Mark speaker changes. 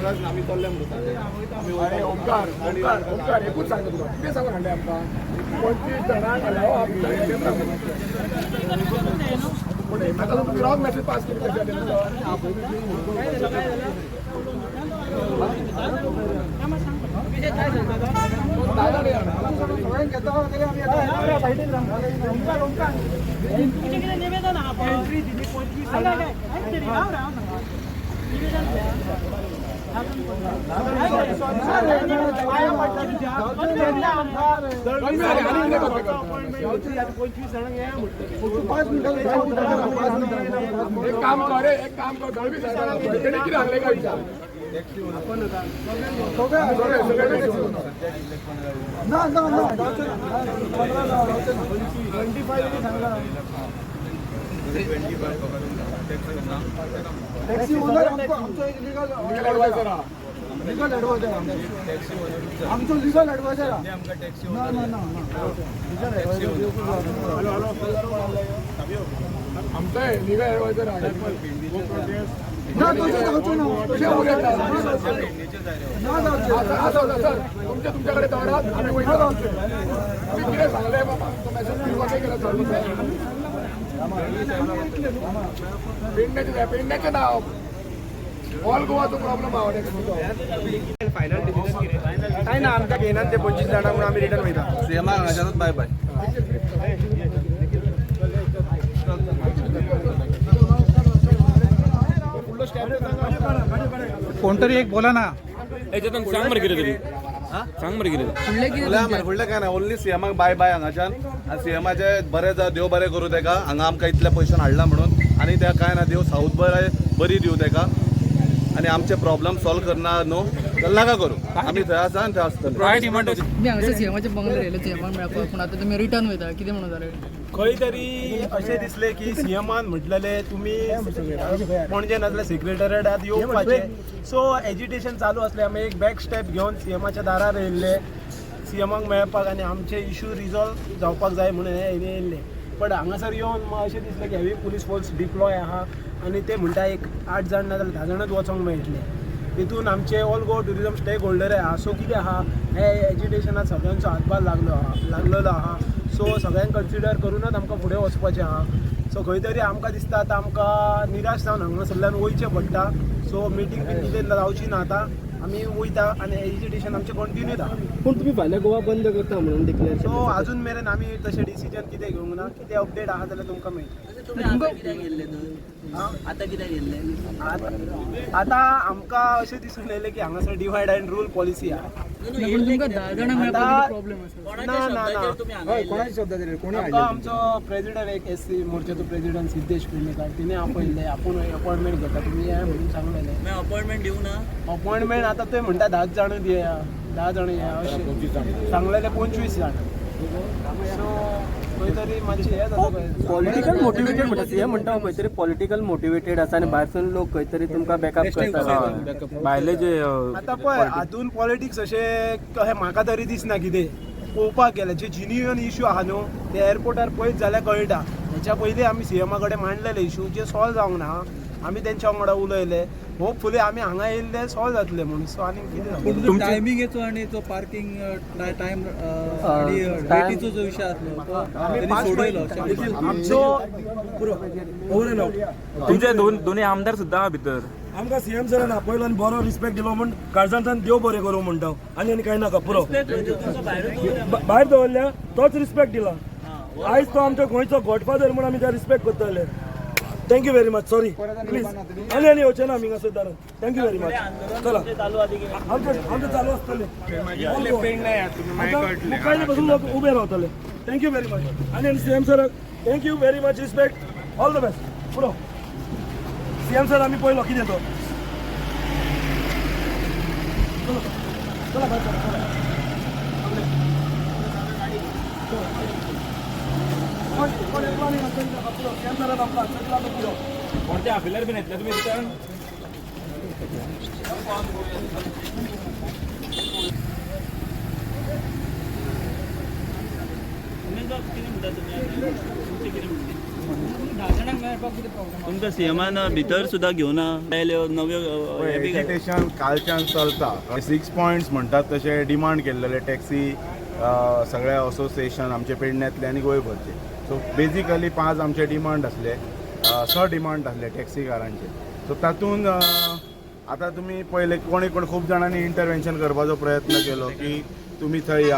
Speaker 1: सांगाच आम्ही चल्ले म्हणून
Speaker 2: अरे ओमकार एकूच सांगता तुला किती सांगून हाडले आमकां 25 जाणांक घालावं म्हाका तुमी रॉंग मॅसेज पास केली
Speaker 3: निवेदन
Speaker 2: एक काम कर दळवी किती लागले का विचार टॅक्सी ओनर आमचो एक लीगल एडवायझर आमचो लीगल एडवायझर आमचा लीगल एडवायझर तुमच्याकडे दौरात आम्ही किती सांगले बाबा पेडण्याचे नाव ऑल गोवाचो प्रॉब्लेम
Speaker 1: फायनल काय ना आमकां घेयनात ते 25 जाणां म्हणून आमी रिटर्न वयता सीएमा हांगाच्यानूच बाय बाय
Speaker 4: कोणतरी एक बोला ना
Speaker 5: याच्यातून सांग बरं किती तरी सांग बरं किती
Speaker 1: फुडलें काय ना ओन्ली सीएमाक बाय बाय हांगाच्यान आनी सीएमाचे बरें जा देव बरें करूं तेका हांगा आमकां इतल्या पयशान हाडला म्हणून आनी त्या काय ना देव साऊथ बरी दिवं तेका आनी आमचे प्रॉब्लेम सॉल्व करना न्हू जाल्यार नाका करूं आमी थंय आसा आनी थंय आसतले
Speaker 5: काय डिमांड
Speaker 6: मी हांगासर सीएमाचे बंगले येयले सीएमाक मेळपाक पूण आतां तुमी रिटर्न वयता कितें म्हणून जालें
Speaker 7: खंय तरी अशें दिसलें की सीएमान म्हटलेले तुमी पणजे नाजाल्यार सेक्रेटरिएटात येवपाचे सो एजिटेशन चालू आसलें आमी एक बॅक स्टेप घेवन सीएमाच्या दारार येयल्ले सीएमाक मेळपाक आनी आमचे इशू रिजॉल्व जावपाक जाय म्हणून हे येयल्ले बट हांगासर येवन म्हाका अशें दिसलें की हेवी पुलीस फोर्स डिप्लॉय आहा आनी ते म्हणटा एक 8 जाण नाजाल्यार 10 जाणच वचोंक मेळटले तितून आमचे all Goa tourism stakeholder आहा सो कितें आहा हे एज्युटेशनात सगळ्यांचो हातभार लागलेलो आहा सो सगळ्यांक कन्सिडर करूनच आमकां फुडें वचपाचें आहा सो खंय तरी आमकां दिसता आतां आमकां निराश जावन हांगासरल्यान वयचें पडटा सो मिटींग बी कितें जावची ना आतां आमी वयता आनी एज्युटेशन आमचें कंटिन्यू आहा
Speaker 3: पूण तुमी फाल्यां गोवा बंद करता म्हणून डिक्लेअर
Speaker 7: सो अजून मेरेन आमी तशें डिसिजन कितें घेवंक ना कितें अपडेट आहा जाल्यार तुमकां मेळटलें आतां आमकां अशें दिसून येयलें की हांगासर डिवायड एंड रूल पॉलिसी आहा
Speaker 6: तुमकां 10 जाणां मेळपाक प्रॉब्लेम आसा
Speaker 7: ना आमकां आमचो प्रेसिडेंट एक एससी मोर्चाचो प्रेसिडेंट सिद्धेश पेडणेकर तिने आपयल्ले आपूण अपॉइंटमेंट घेता तुमी या म्हणून सांगलेलें
Speaker 3: अपॉइंटमेंट दिवं ना
Speaker 7: अपॉइंटमेंट आतां ते म्हणटा 10 जाण दिया 10 जाण या अशें सांगलेले 25 जाण सो खंय तरी मातशें हें जाता
Speaker 3: पॉलिटिकल मोटिवेटेड म्हणटा सीएम म्हणटा खंय तरी पॉलिटिकल मोटिवेटेड आसा आनी भायरसून लोक खंय तरी तुमकां बॅकअप करता
Speaker 5: भायले जे
Speaker 7: आतां पळय हातून पॉलिटिक्स अशें कशें म्हाका तरी दिसना कितें पळोवपाक गेले जे जिन्युइन इश्यू आहा न्हू ते एअरपोर्टार पळयत जाल्यार कळटा हेच्या पयलीं आमी सीएमा कडेन मांडलेले इश्यू जे सॉल्व जावंक ना आमी तेंच्या वांगडा उलयले होपफुली आमी हांगा येयल्ले सॉल्व जातले म्हणून सो आनी कितें
Speaker 4: टायमिंगेचो आणि तो पार्किंग टायम आणि डेटीचो जो विषय आसलो
Speaker 7: आमचो
Speaker 5: तुमचे दोन्ही आमदार सुद्दां आहा भितर
Speaker 8: आमकां सीएम सरान आपयलो आनी बरो रिस्पेक्ट दिलो म्हण काळजांतल्यान देव बरें करूं म्हणटा आनी कांय नाका पुरो भायर दवरल्या तोच रिस्पेक्ट दिला आयज तो आमचो गोंयचो गॉडफादर म्हण आमी त्या रिस्पेक्ट करतले thank you very much sorry please आनी येवचे ना आमी हांगासर दारान थँक्यू व्हेरी मच चला आमचें चालू आसतलें मुखार पासून लोक उबे रावतले थँक्यू व्हेरी मच आनी CM sir thank you very much respect all the best पुरो सीएम सर आमी पळयलो कितें तो चला चला
Speaker 5: कोणत्या अपिलर बीन येतले तुम्ही रिटर्न
Speaker 6: कितें म्हणटा तुमी 10 जाणांक मेळपाक कितें प्रॉब्लेम
Speaker 9: तुमकां सीएमान भितर सुद्दां घेवन आयल्यो नव्यो हे बी घाल-
Speaker 10: एजिटेशन कालच्यान चलता 6 पॉयंट्स म्हणटात तशे डिमांड केल्लेले टॅक्सी सगळे असोसिएशन आमचे पेडण्यातले आनी गोंयभरचे. सो बेजिकली 5 आमचे डिमांड आसले, 6 डिमांड आसले टॅक्सीकारांचे. सो तातूंत आतां तुमी पयले कोण खूब जाणांनी इंटरवेन्शन करपाचो प्रयत्न केलो की तुमी थंय या